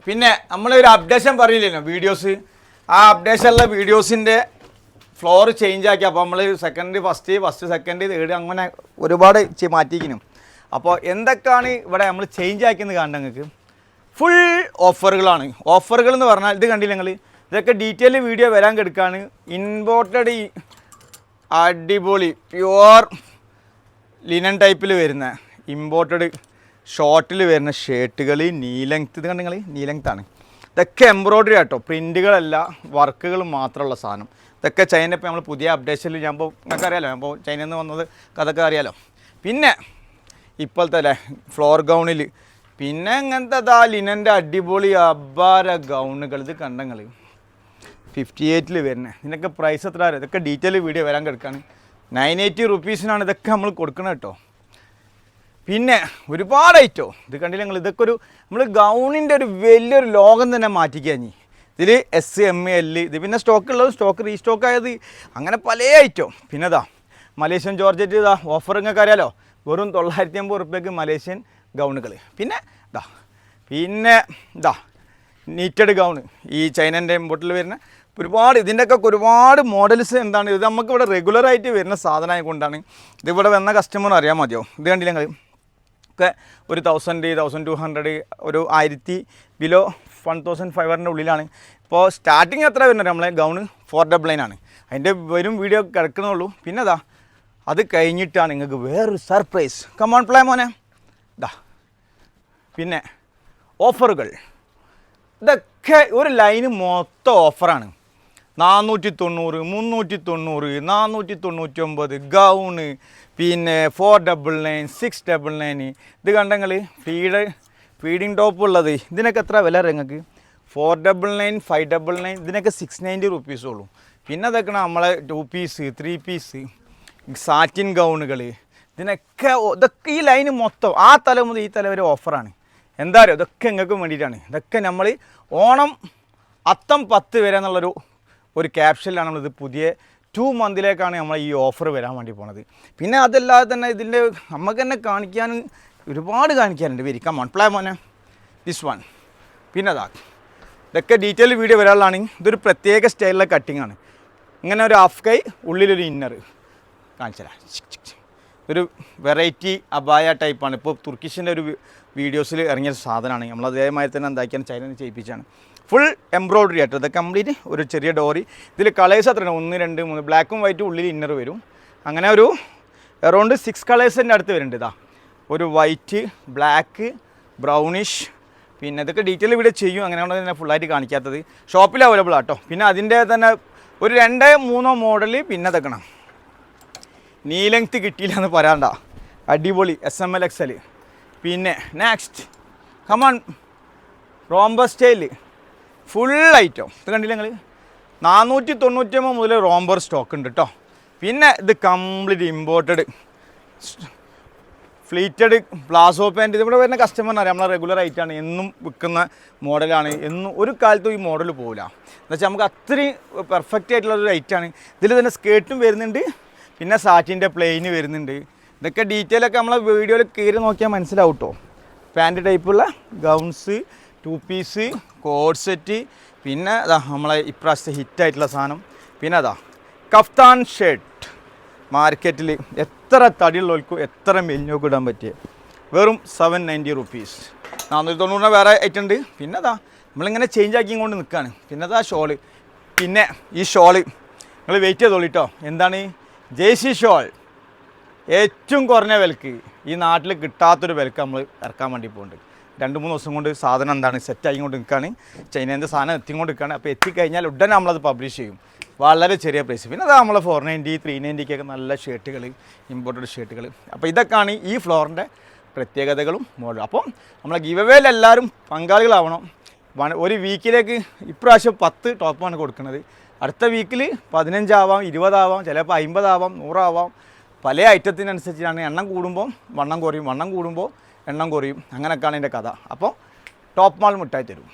പിന്നെ നമ്മളൊരു അപ്ഡേഷൻ പറയില്ലല്ലോ വീഡിയോസ്, ആ അപ്ഡേഷനുള്ള വീഡിയോസിൻ്റെ ഫ്ലോർ ചേഞ്ച് ആക്കി. അപ്പോൾ നമ്മൾ സെക്കൻഡ് ഫസ്റ്റ് സെക്കൻഡ് തേർഡ് അങ്ങനെ ഒരുപാട് മാറ്റിയിരിക്കുന്നു. അപ്പോൾ എന്തൊക്കെയാണ് ഇവിടെ നമ്മൾ ചേഞ്ച് ആക്കിയെന്ന് കാണണ്ട നിങ്ങൾക്ക്. ഫുൾ ഓഫറുകളാണ്. ഓഫറുകൾ എന്ന് പറഞ്ഞാൽ ഇത് കണ്ടില്ല നിങ്ങൾ, ഇതൊക്കെ ഡീറ്റെയിൽ വീഡിയോ വരാൻ കിടക്കുകയാണ്. ഇമ്പോർട്ടഡ് അടിപൊളി പ്യുവർ ലിനൻ ടൈപ്പിൽ വരുന്ന ഇമ്പോർട്ടഡ് ഷോർട്ടിൽ വരുന്ന ഷർട്ടുകൾ, നീ ലെങ്ത്. ഇത് കണ്ട് നിങ്ങൾ, നീ ലെങ്ത്താണ്. ഇതൊക്കെ എംബ്രോയ്ഡറി ആട്ടോ, പ്രിൻറ്റുകളല്ല, വർക്കുകൾ മാത്രമുള്ള സാധനം. ഇതൊക്കെ ചൈന ഇപ്പോൾ നമ്മൾ പുതിയ അപ്ഡേഷനിൽ ഞാൻ ഇപ്പോൾ നിങ്ങൾക്ക് അറിയാമല്ലോ, അപ്പോൾ ചൈനയിൽ നിന്ന് വന്നത് അതൊക്കെ അറിയാമല്ലോ. പിന്നെ ഇപ്പോഴത്തെ അല്ലേ ഫ്ലോർ ഗൗണിൽ, പിന്നെ ഇങ്ങനത്തെ ലിനൻ്റെ അടിപൊളി അബ്ബാര ഗൗണുകൾ. ഇത് കണ്ടങ്ങൾ 58 വരുന്നത്. ഇതിനൊക്കെ പ്രൈസ് എത്ര അറിയാം? ഇതൊക്കെ ഡീറ്റെയിൽ വീഡിയോ വരാൻ കിടക്കുകയാണ്. 980 റുപ്പീസിനാണ് ഇതൊക്കെ നമ്മൾ കൊടുക്കുന്നത് കേട്ടോ. പിന്നെ ഒരുപാട് ഐറ്റോ ഇത് കണ്ടില്ല നിങ്ങൾ, ഇതൊക്കെ ഒരു നമ്മൾ ഗൗണിൻ്റെ ഒരു വലിയൊരു ലോകം തന്നെ മാറ്റിക്കഴിഞ്ഞ്. ഇതിൽ SML, ഇത് പിന്നെ സ്റ്റോക്ക് ഉള്ളത്, സ്റ്റോക്ക് റീസ്റ്റോക്ക് ആയത്, അങ്ങനെ പല ഐറ്റോ. പിന്നെ ഇതാ മലേഷ്യൻ ജോർജറ്റ്, ഇതാ ഓഫർ നിങ്ങൾക്ക് അറിയാലോ, വെറും 950 റുപ്യക്ക് മലേഷ്യൻ ഗൗണുകൾ. പിന്നെ ഇതാ നീറ്റഡ് ഗൗണ്, ഈ ചൈനൻ്റെ ഇമ്പോർട്ടിൽ വരുന്ന ഒരുപാട്, ഇതിൻ്റെയൊക്കെ ഒരുപാട് മോഡൽസ്. എന്താണ് ഇത് നമുക്കിവിടെ റെഗുലറായിട്ട് വരുന്ന സാധനമായി കൊണ്ടാണ് ഇതിവിടെ വന്ന കസ്റ്റമർ അറിയാൻ മതിയോ. ഇത് കണ്ടില്ല ഞങ്ങൾ ഒക്കെ ഒരു 1000, 1200, ഒരു 1000 ബിലോ 1500 ഉള്ളിലാണ്. ഇപ്പോൾ സ്റ്റാർട്ടിങ് എത്ര വരുന്നത് നമ്മളെ ഗൗണ് 499 ആണ്. അതിൻ്റെ വരും വീഡിയോ കിടക്കണുള്ളൂ. പിന്നെ ഇതാ അത് കഴിഞ്ഞിട്ടാണ് നിങ്ങൾക്ക് വേറൊരു സർപ്രൈസ്. കമോൺ പ്ലേ മോനെ. ഇതാ പിന്നെ ഓഫറുകൾ, ഇതൊക്കെ ഒരു ലൈന് മൊത്തം ഓഫറാണ്. 490, 390, 499 ഗൗണ്, പിന്നെ 499, 699. ഇത് കണ്ടെങ്കിൽ ഫീഡിങ് ടോപ്പ് ഉള്ളത്, ഇതിനൊക്കെ എത്ര വില നിങ്ങൾക്ക്? 499, 599, ഇതിനൊക്കെ 690 റുപ്പീസുള്ളൂ. പിന്നെ അതൊക്കെ നമ്മളെ 2 പീസ് 3 പീസ് സാറ്റിൻ ഗൗണുകൾ, ഇതൊക്കെ ഈ ലൈന് മൊത്തം ആ തല മുതൽ ഈ തല വരെ ഓഫറാണ്. എന്താ പറയുക, ഇതൊക്കെ നിങ്ങൾക്ക് വേണ്ടിയിട്ടാണ്. ഇതൊക്കെ നമ്മൾ ഓണം അത്തം 10 വരെ എന്നുള്ളൊരു ക്യാപ്ഷനിലാണ് നമ്മളിത് പുതിയ 2 മന്തിലേക്കാണ് നമ്മൾ ഈ ഓഫർ വരാൻ വേണ്ടി പോണത്. പിന്നെ അതല്ലാതെ തന്നെ ഇതിൻ്റെ നമുക്ക് തന്നെ കാണിക്കാൻ ഒരുപാട് കാണിക്കാനുണ്ട്. വെരി കമോൺ പ്ലേ മോനെ, ദിസ് വൺ. പിന്നെ ഇതൊക്കെ ഡീറ്റെയിൽ വീഡിയോ വരാനുള്ളതാണ്. ഇതൊരു പ്രത്യേക സ്റ്റൈലിലെ കട്ടിങ് ആണ്. ഇങ്ങനെ ഒരു ഹാഫ് കൈ, ഉള്ളിലൊരു ഇന്നർ കാണിച്ചു തരാം. ഒരു വെറൈറ്റി അബായ ടൈപ്പാണ്. ഇപ്പോൾ തുർക്കിഷിൻ്റെ ഒരു വീഡിയോസിൽ ഇറങ്ങിയ സാധനമാണ്. നമ്മൾ അതേമാതിരി തന്നെ എന്താക്കിയാണ് ചൈനയിൽ ചെയ്യിപ്പിച്ചാണ്. ഫുൾ എംബ്രോയ്ഡറി ആയിട്ട് ഇത് കംപ്ലീറ്റ്. ഒരു ചെറിയ ഡോറി. ഇതിൽ കളേഴ്സ് അത്രയാണ് 1, 2, 3 ബ്ലാക്കും വൈറ്റും, ഉള്ളിൽ ഇന്നർ വരും. അങ്ങനെ ഒരു അറൗണ്ട് 6 കളേഴ്സിൻ്റെ അടുത്ത് വരുന്നുണ്ട്. ഇതാ ഒരു വൈറ്റ്, ബ്ലാക്ക്, ബ്രൗണിഷ്. പിന്നെ ഇതൊക്കെ ഡീറ്റെയിൽ ഇവിടെ ചെയ്യും. അങ്ങനെയാണ് തന്നെ ഫുള്ളായിട്ട് കാണിക്കാത്തത്. ഷോപ്പിൽ അവൈലബിൾ ആട്ടോ. പിന്നെ അതിൻ്റെ തന്നെ ഒരു 2, 3 മോഡൽ. പിന്നെ ഇതൊക്കെ നീ ലെങ്ത് കിട്ടിയില്ല എന്ന് പറയാണ്ട, അടിപൊളി SML XL. പിന്നെ next come on romper style full item. ഇത് കണ്ടില്ല നിങ്ങൾ, 499 മുതൽ റോംബർ സ്റ്റോക്ക് ഉണ്ട് കേട്ടോ. പിന്നെ ഇത് complete imported pleated palazzo pant. ഇതിവിടെ വരുന്ന കസ്റ്റമറിന് അറിയാം, നമ്മളെ റെഗുലർ ആയിട്ടാണ്, എന്നും വിൽക്കുന്ന മോഡലാണ്. എന്നും ഒരു കാലത്തും ഈ മോഡൽ പോകില്ല. എന്ന് വെച്ചാൽ നമുക്ക് അത്രയും പെർഫെക്റ്റ് ആയിട്ടുള്ളൊരു ഐറ്റാണ്. ഇതിൽ തന്നെ സ്കേർട്ടും വരുന്നുണ്ട്, പിന്നെ സാറ്റിൻ്റെ പ്ലെയിന് വരുന്നുണ്ട്. ഇതൊക്കെ ഡീറ്റെയിലൊക്കെ നമ്മളെ വീഡിയോയിൽ കയറി നോക്കിയാൽ മനസ്സിലാവും കേട്ടോ. പാൻറ്റ് ടൈപ്പുള്ള ഗൗൺസ്, 2 പീസ്, കോഡ് സെറ്റ്. പിന്നെ നമ്മളെ ഇപ്രാവശ്യത്തെ ഹിറ്റായിട്ടുള്ള സാധനം. പിന്നെ കഫ്താൻ ഷർട്ട്. മാർക്കറ്റിൽ എത്ര തടിയുള്ളവർക്കും എത്ര മെലിഞ്ഞോക്കും ഇടാൻ പറ്റിയ വെറും 790 റുപ്പീസ്. 490 വേറെ ഐറ്റം ഉണ്ട്. പിന്നെ നമ്മളിങ്ങനെ ചേഞ്ച് ആക്കിക്കൊണ്ട് നിൽക്കുകയാണ്. പിന്നെ ഷോള്. പിന്നെ ഈ ഷോള് നിങ്ങൾ വെയിറ്റ് ചെയ്തോളിട്ടോ. എന്താണ്? Jersey shawl. ഏറ്റവും കുറഞ്ഞ വിലക്ക്, ഈ നാട്ടിൽ കിട്ടാത്തൊരു വിലക്ക് നമ്മൾ ഇറക്കാൻ വേണ്ടി പോകുന്നുണ്ട്. 2-3 ദിവസം കൊണ്ട് സാധനം എന്താണ് സെറ്റാക്കി കൊണ്ട് നിൽക്കുകയാണ്. ചൈനേൻ്റെ സാധനം എത്തിക്കൊണ്ട് നിൽക്കുകയാണ്. അപ്പോൾ എത്തിക്കഴിഞ്ഞാൽ ഉടനെ നമ്മളത് പബ്ലിഷ് ചെയ്യും, വളരെ ചെറിയ പ്രൈസ്. പിന്നെ നമ്മളെ 490, 390 നല്ല ഷർട്ടുകൾ, ഇമ്പോർട്ടഡ് ഷർട്ടുകൾ. അപ്പോൾ ഇതൊക്കെയാണ് ഈ ഫ്ലോറിൻ്റെ പ്രത്യേകതകളും മോഡലും. അപ്പം നമ്മളെ ഗിവ് അവേയിൽ എല്ലാവരും പങ്കാളികളാവണം. ഒരു വീക്കിലേക്ക് ഇപ്രാവശ്യം 10 ടോപ്പാണ് കൊടുക്കുന്നത്. അടുത്ത വീക്കിൽ 15 ആവാം, 20 ആവാം, ചിലപ്പോൾ 50 ആവാം, 100 ആവാം. പല ഐറ്റത്തിനനുസരിച്ചാണ്. എണ്ണം കൂടുമ്പോൾ വണ്ണം കുറയും, വണ്ണം കൂടുമ്പോൾ എണ്ണം കുറയും. അങ്ങനെയൊക്കെയാണ് എൻ്റെ കഥ. അപ്പോൾ ടോപ്പ് മാൾ മിഠായി തരും.